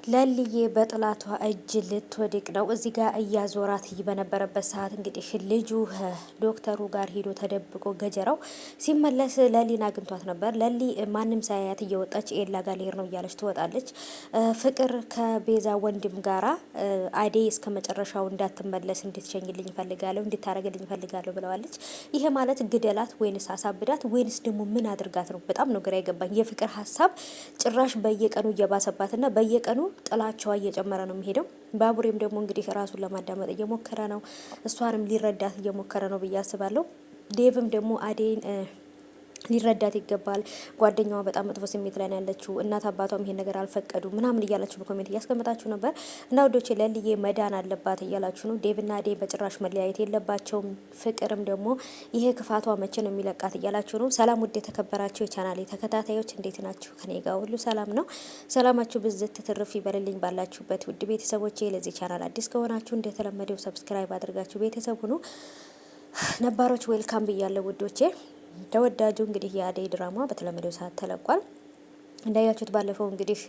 ለልዬ በጥላቷ እጅ ልትወድቅ ነው። እዚህ ጋር እያዞራት በነበረበት ሰዓት እንግዲህ ልጁ ዶክተሩ ጋር ሄዶ ተደብቆ ገጀራው ሲመለስ ለሊን አግኝቷት ነበር። ለሊ ማንም ሳያያት እየወጣች ኤላ ጋር ልሄድ ነው እያለች ትወጣለች። ፍቅር ከቤዛ ወንድም ጋራ አዴ እስከ መጨረሻው እንዳትመለስ እንድትሸኝልኝ እፈልጋለሁ፣ እንድታረግልኝ እፈልጋለሁ ብለዋለች። ይሄ ማለት ግደላት ወይንስ አሳብዳት ወይንስ ደግሞ ምን አድርጋት ነው? በጣም ነው ግራ የገባኝ። የፍቅር ሀሳብ ጭራሽ በየቀኑ እየባሰባትና በየቀኑ ጥላቸዋ እየጨመረ ነው የሚሄደው። ባቡሬም ደግሞ እንግዲህ ራሱን ለማዳመጥ እየሞከረ ነው፣ እሷንም ሊረዳት እየሞከረ ነው ብዬ አስባለሁ። ዴቭም ደግሞ አዴን ሊረዳት ይገባል። ጓደኛዋ በጣም መጥፎ ስሜት ላይ ነው ያለችው፣ እናት አባቷም ይሄን ነገር አልፈቀዱ ምናምን እያላችሁ በኮሜንት እያስቀመጣችሁ ነበር። እና ወዶቼ ለልዬ መዳን አለባት እያላችሁ ነው። ዴቭና አዴ በጭራሽ መለያየት የለባቸውም። ፍቅርም ደግሞ ይሄ ክፋቷ መቼ ነው የሚለቃት እያላችሁ ነው። ሰላም ውድ የተከበራችሁ የቻናሌ ተከታታዮች እንዴት ናችሁ? ከኔ ጋር ሁሉ ሰላም ነው። ሰላማችሁ ብዝት ትርፍ ይበልልኝ ባላችሁበት ውድ ቤተሰቦቼ። ለዚህ ቻናል አዲስ ከሆናችሁ እንደተለመደው ሰብስክራይብ አድርጋችሁ ቤተሰብ ሁኑ። ነባሮች ዌልካም ብያለሁ ውዶቼ። ተወዳጁ እንግዲህ የአደይ ድራማ በተለመደው ሰዓት ተለቋል። እንዳያችሁት ባለፈው እንግዲህ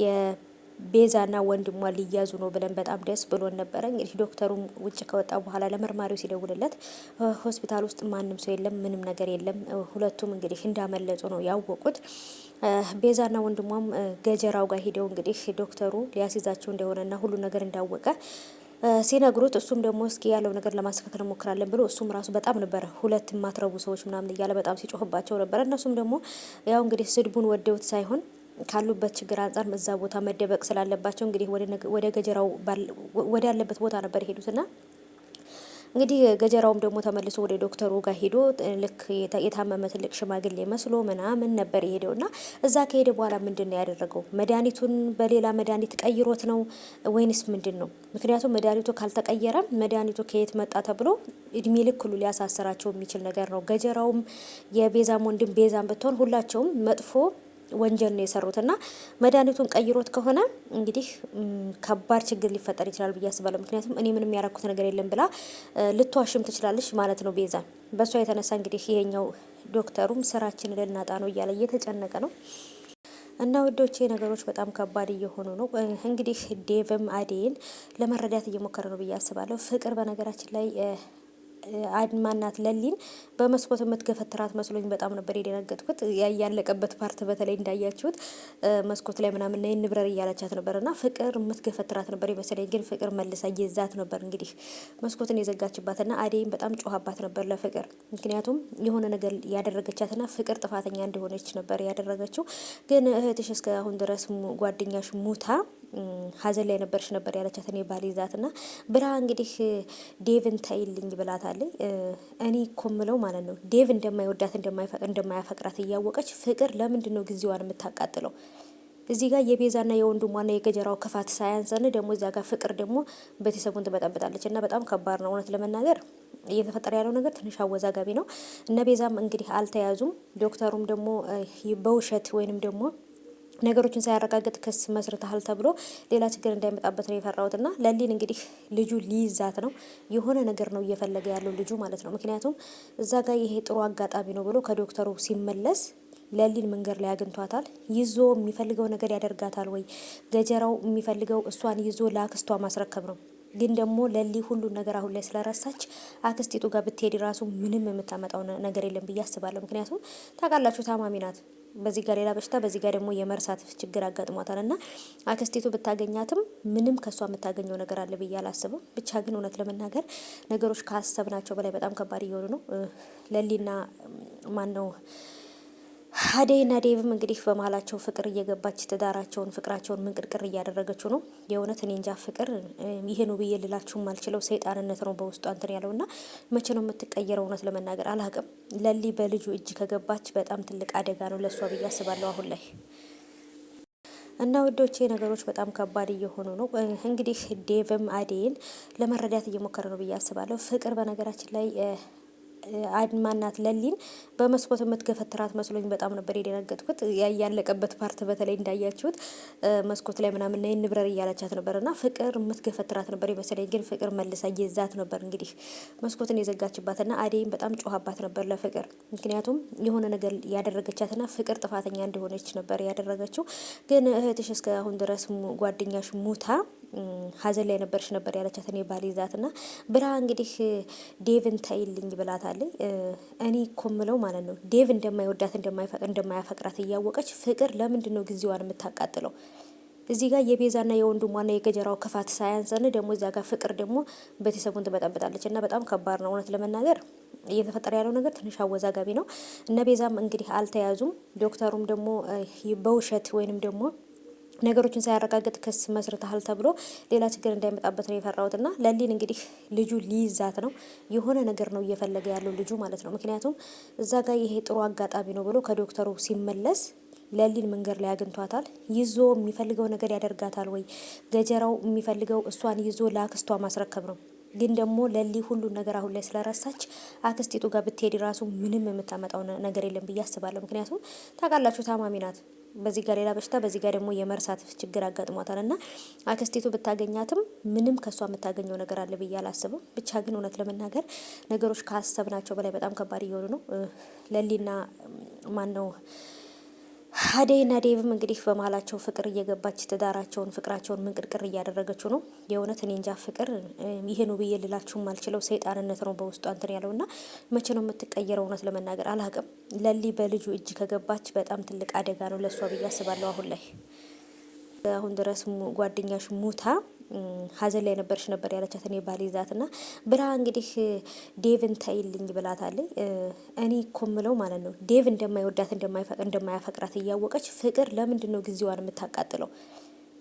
የቤዛና ወንድሟ ሊያዙ ነው ብለን በጣም ደስ ብሎን ነበረ። እንግዲህ ዶክተሩም ውጭ ከወጣ በኋላ ለመርማሪው ሲደውልለት ሆስፒታል ውስጥ ማንም ሰው የለም፣ ምንም ነገር የለም። ሁለቱም እንግዲህ እንዳመለጡ ነው ያወቁት። ቤዛና ወንድሟም ገጀራው ጋር ሂደው እንግዲህ ዶክተሩ ሊያስይዛቸው እንደሆነና ሁሉ ነገር እንዳወቀ ሲነግሩት እሱም ደግሞ እስኪ ያለው ነገር ለማስተካከል እንሞክራለን ብሎ እሱም ራሱ በጣም ነበረ ሁለት ማትረቡ ሰዎች ምናምን እያለ በጣም ሲጮህባቸው ነበረ። እነሱም ደግሞ ያው እንግዲህ ስድቡን ወደውት ሳይሆን ካሉበት ችግር አንጻር እዛ ቦታ መደበቅ ስላለባቸው እንግዲህ ወደ ገጀራው ወዳለበት ቦታ ነበር የሄዱትና እንግዲህ ገጀራውም ደግሞ ተመልሶ ወደ ዶክተሩ ጋር ሄዶ ልክ የታመመ ትልቅ ሽማግሌ መስሎ ምናምን ነበር የሄደው። እና እዛ ከሄደ በኋላ ምንድን ነው ያደረገው? መድኃኒቱን በሌላ መድኃኒት ቀይሮት ነው ወይንስ ምንድን ነው? ምክንያቱም መድኃኒቱ ካልተቀየረ መድኃኒቱ ከየት መጣ ተብሎ እድሜ ልክ ሁሉ ሊያሳስራቸው የሚችል ነገር ነው። ገጀራውም የቤዛም ወንድም ቤዛም ብትሆን ሁላቸውም መጥፎ ወንጀል ነው የሰሩት እና መድኃኒቱን ቀይሮት ከሆነ እንግዲህ ከባድ ችግር ሊፈጠር ይችላል ብዬ አስባለሁ። ምክንያቱም እኔ ምንም ያረኩት ነገር የለም ብላ ልትዋሽም ትችላለች ማለት ነው ቤዛ። በእሷ የተነሳ እንግዲህ ይሄኛው ዶክተሩም ስራችን ልናጣ ነው እያለ እየተጨነቀ ነው። እና ውዶቼ ነገሮች በጣም ከባድ እየሆኑ ነው። እንግዲህ ዴቭም አዴን ለመረዳት እየሞከረ ነው ብዬ አስባለሁ። ፍቅር በነገራችን ላይ አድማናት ለሊን በመስኮት የምትገፈትራት መስሎኝ በጣም ነበር የደነገጥኩት። ያለቀበት ፓርት በተለይ እንዳያችሁት መስኮት ላይ ምናምን ነይ ንብረር እያለቻት ነበርና ፍቅር የምትገፈትራት ነበር የመሰለኝ። ግን ፍቅር መልሳ እየዛት ነበር እንግዲህ መስኮትን የዘጋችባትና አዴይም በጣም ጮሃባት ነበር ለፍቅር። ምክንያቱም የሆነ ነገር ያደረገቻትና ፍቅር ጥፋተኛ እንደሆነች ነበር ያደረገችው። ግን እህትሽ እስከ አሁን ድረስ ጓደኛሽ ሙታ ሀዘን ላይ ነበርሽ ነበር ያለቻት እኔ ባል ይዛትና ብላ እንግዲህ ዴቭን ታይልኝ ብላታለኝ። እኔ እኮ ምለው ማለት ነው ዴቭ እንደማይወዳት እንደማያፈቅራት እያወቀች ፍቅር ለምንድን ነው ጊዜዋን የምታቃጥለው? እዚህ ጋር የቤዛና የወንድሟና የገጀራው ክፋት ሳያንሰን ደግሞ እዚያ ጋር ፍቅር ደግሞ ቤተሰቡን ትበጠብጣለች። እና በጣም ከባድ ነው እውነት ለመናገር እየተፈጠረ ያለው ነገር ትንሽ አወዛጋቢ ነው። እነ ቤዛም እንግዲህ አልተያዙም። ዶክተሩም ደግሞ በውሸት ወይንም ደግሞ ነገሮችን ሳያረጋግጥ ክስ መስርተሃል ተብሎ ሌላ ችግር እንዳይመጣበት ነው የፈራሁትና ለሊን እንግዲህ ልጁ ሊይዛት ነው። የሆነ ነገር ነው እየፈለገ ያለው ልጁ ማለት ነው። ምክንያቱም እዛ ጋር ይሄ ጥሩ አጋጣሚ ነው ብሎ ከዶክተሩ ሲመለስ ለሊን መንገድ ላይ አግኝቷታል። ይዞ የሚፈልገው ነገር ያደርጋታል ወይ? ገጀራው የሚፈልገው እሷን ይዞ ለአክስቷ ማስረከብ ነው። ግን ደግሞ ለሊ ሁሉን ነገር አሁን ላይ ስለረሳች አክስቲቱ ጋር ብትሄድ ራሱ ምንም የምታመጣው ነገር የለም ብዬ አስባለሁ። ምክንያቱም ታውቃላችሁ ታማሚ ናት። በዚህ ጋር ሌላ በሽታ፣ በዚህ ጋር ደግሞ የመርሳት ችግር አጋጥሟታል። እና አክስቲቱ ብታገኛትም ምንም ከሷ የምታገኘው ነገር አለ ብዬ አላስብም። ብቻ ግን እውነት ለመናገር ነገሮች ካሰብናቸው በላይ በጣም ከባድ እየሆኑ ነው። ለሊና ማን ነው አደይና ዴቭም እንግዲህ በመሀላቸው ፍቅር እየገባች ትዳራቸውን ፍቅራቸውን ምንቅርቅር እያደረገችው ነው። የእውነት እኔ እንጃ ፍቅር ይሄ ነው ብዬ ልላችሁም አልችለው። ሰይጣንነት ነው በውስጡ እንትን ያለውና መቼ ነው የምትቀየረው? እውነት ለመናገር አላቅም። ለሊ በልጁ እጅ ከገባች በጣም ትልቅ አደጋ ነው ለእሷ ብዬ አስባለሁ አሁን ላይ። እና ውዶቼ ነገሮች በጣም ከባድ እየሆኑ ነው። እንግዲህ ዴቭም አዴይን ለመረዳት እየሞከረ ነው ብዬ አስባለሁ። ፍቅር በነገራችን ላይ አድማናት ለሊን በመስኮት የምትገፈትራት መስሎኝ በጣም ነበር የደነገጥኩት። ያለቀበት ፓርት በተለይ እንዳያችሁት መስኮት ላይ ምናምን ነይ ንብረር እያለቻት ነበርና ፍቅር የምትገፈትራት ነበር የመሰለኝ። ግን ፍቅር መልሳ እየዛት ነበር እንግዲህ መስኮትን የዘጋችባትና አደይም በጣም ጮሃባት ነበር ለፍቅር። ምክንያቱም የሆነ ነገር ያደረገቻትና ፍቅር ጥፋተኛ እንደሆነች ነበር ያደረገችው። ግን እህትሽ እስከ አሁን ድረስ ጓደኛሽ ሙታ ሀዘን ላይ ነበርሽ ነበር ያለቻት እኔ ባል ይዛትና ብላ እንግዲህ ዴቭን ታይልኝ ብላታለኝ። እኔ እኮ ምለው ማለት ነው ዴቭ እንደማይወዳት እንደማያፈቅራት እያወቀች ፍቅር ለምንድን ነው ጊዜዋን የምታቃጥለው? እዚህ ጋር የቤዛና የወንድሟና የገጀራው ክፋት ሳያንሰን ደግሞ እዚያ ጋር ፍቅር ደግሞ ቤተሰቡን ትበጠብጣለች። እና በጣም ከባድ ነው እውነት ለመናገር እየተፈጠረ ያለው ነገር ትንሽ አወዛጋቢ ነው። እነ ቤዛም እንግዲህ አልተያዙም። ዶክተሩም ደግሞ በውሸት ወይንም ደግሞ ነገሮችን ሳያረጋግጥ ክስ መስርተሃል ተብሎ ሌላ ችግር እንዳይመጣበት ነው የፈራሁትና ለሊን እንግዲህ ልጁ ሊይዛት ነው። የሆነ ነገር ነው እየፈለገ ያለው ልጁ ማለት ነው። ምክንያቱም እዛ ጋር ይሄ ጥሩ አጋጣሚ ነው ብሎ ከዶክተሩ ሲመለስ ለሊን መንገድ ላይ አግኝቷታል። ይዞ የሚፈልገው ነገር ያደርጋታል ወይ? ገጀራው የሚፈልገው እሷን ይዞ ለአክስቷ ማስረከብ ነው። ግን ደግሞ ለሊ ሁሉን ነገር አሁን ላይ ስለረሳች አክስቲቱ ጋር ብትሄድ ራሱ ምንም የምታመጣው ነገር የለም ብዬ አስባለሁ። ምክንያቱም ታውቃላችሁ ታማሚ ናት። በዚህ ጋር ሌላ በሽታ፣ በዚህ ጋር ደግሞ የመርሳት ችግር አጋጥሟታል። እና አክስቲቱ ብታገኛትም ምንም ከሷ የምታገኘው ነገር አለ ብዬ አላስብም። ብቻ ግን እውነት ለመናገር ነገሮች ካሰብናቸው በላይ በጣም ከባድ እየሆኑ ነው። ለሊና ማን ነው አደይና ዴቭም እንግዲህ በመሀላቸው ፍቅር እየገባች ትዳራቸውን ፍቅራቸውን ምንቅርቅር እያደረገችው ነው። የእውነት እኔ እንጃ ፍቅር ይሄ ነው ብዬ ልላችሁም አልችለው። ሰይጣንነት ነው በውስጡ እንትን ያለውና መቼ ነው የምትቀየረው? እውነት ለመናገር አላቅም። ለሊ በልጁ እጅ ከገባች በጣም ትልቅ አደጋ ነው ለእሷ ብዬ አስባለሁ። አሁን ላይ አሁን ድረስ ጓደኛሽ ሙታ ሀዘን ላይ ነበርሽ ነበር ያለቻት እኔ ባል ይዛትና ብላ እንግዲህ ዴቭን ታይልኝ ብላታለኝ። እኔ እኮ ምለው ማለት ነው ዴቭ እንደማይወዳት እንደማያፈቅራት እያወቀች ፍቅር ለምንድን ነው ጊዜዋን የምታቃጥለው?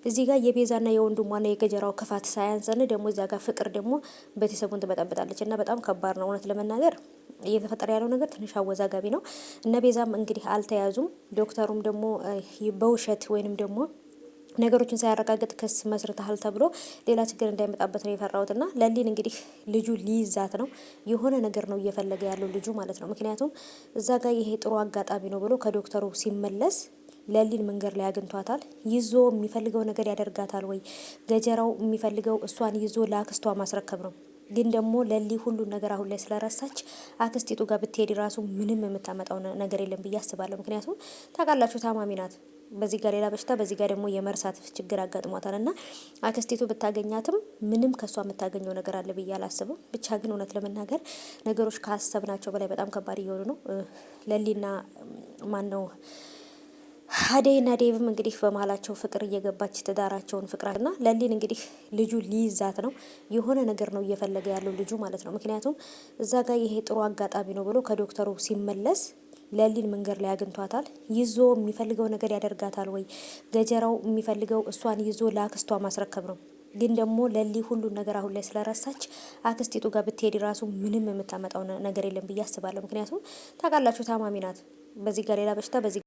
እዚህ ጋር የቤዛና የወንድሟና የገጀራው ክፋት ሳያንሰን ደግሞ እዚያ ጋር ፍቅር ደግሞ ቤተሰቡን ትበጠብጣለች። እና በጣም ከባድ ነው እውነት ለመናገር እየተፈጠረ ያለው ነገር ትንሽ አወዛጋቢ ነው። እነ ቤዛም እንግዲህ አልተያዙም። ዶክተሩም ደግሞ በውሸት ወይንም ደግሞ ነገሮችን ሳያረጋግጥ ክስ መስርተሃል ተብሎ ሌላ ችግር እንዳይመጣበት ነው የፈራሁትና ለሊን እንግዲህ ልጁ ሊይዛት ነው። የሆነ ነገር ነው እየፈለገ ያለው ልጁ ማለት ነው። ምክንያቱም እዛ ጋር ይሄ ጥሩ አጋጣሚ ነው ብሎ ከዶክተሩ ሲመለስ ለሊን መንገድ ላይ አግኝቷታል። ይዞ የሚፈልገው ነገር ያደርጋታል ወይ? ገጀራው የሚፈልገው እሷን ይዞ ለአክስቷ ማስረከብ ነው። ግን ደግሞ ለሊ ሁሉን ነገር አሁን ላይ ስለረሳች አክስቲቱ ጋር ብትሄድ ራሱ ምንም የምታመጣው ነገር የለም ብዬ አስባለሁ። ምክንያቱም ታውቃላችሁ ታማሚ ናት። በዚህ ጋር ሌላ በሽታ፣ በዚህ ጋር ደግሞ የመርሳት ችግር አጋጥሟታል። እና አክስቲቱ ብታገኛትም ምንም ከሷ የምታገኘው ነገር አለ ብዬ አላስብም። ብቻ ግን እውነት ለመናገር ነገሮች ካሰብናቸው በላይ በጣም ከባድ እየሆኑ ነው። ለሊና ማን ነው አደይና ዴቭም እንግዲህ በመሀላቸው ፍቅር እየገባች ትዳራቸውን ፍቅራና ለሊን እንግዲህ ልጁ ሊይዛት ነው። የሆነ ነገር ነው እየፈለገ ያለው ልጁ ማለት ነው። ምክንያቱም እዛ ጋር ይሄ ጥሩ አጋጣሚ ነው ብሎ ከዶክተሩ ሲመለስ ለሊን መንገድ ላይ አግኝቷታል። ይዞ የሚፈልገው ነገር ያደርጋታል ወይ? ገጀራው የሚፈልገው እሷን ይዞ ለአክስቷ ማስረከብ ነው። ግን ደግሞ ለሊ ሁሉን ነገር አሁን ላይ ስለረሳች አክስቲቱ ጋር ብትሄድ ራሱ ምንም የምታመጣው ነገር የለም ብዬ አስባለሁ። ምክንያቱም ታውቃላችሁ ታማሚ ናት። በዚህ ጋር ሌላ በሽታ፣ በዚህ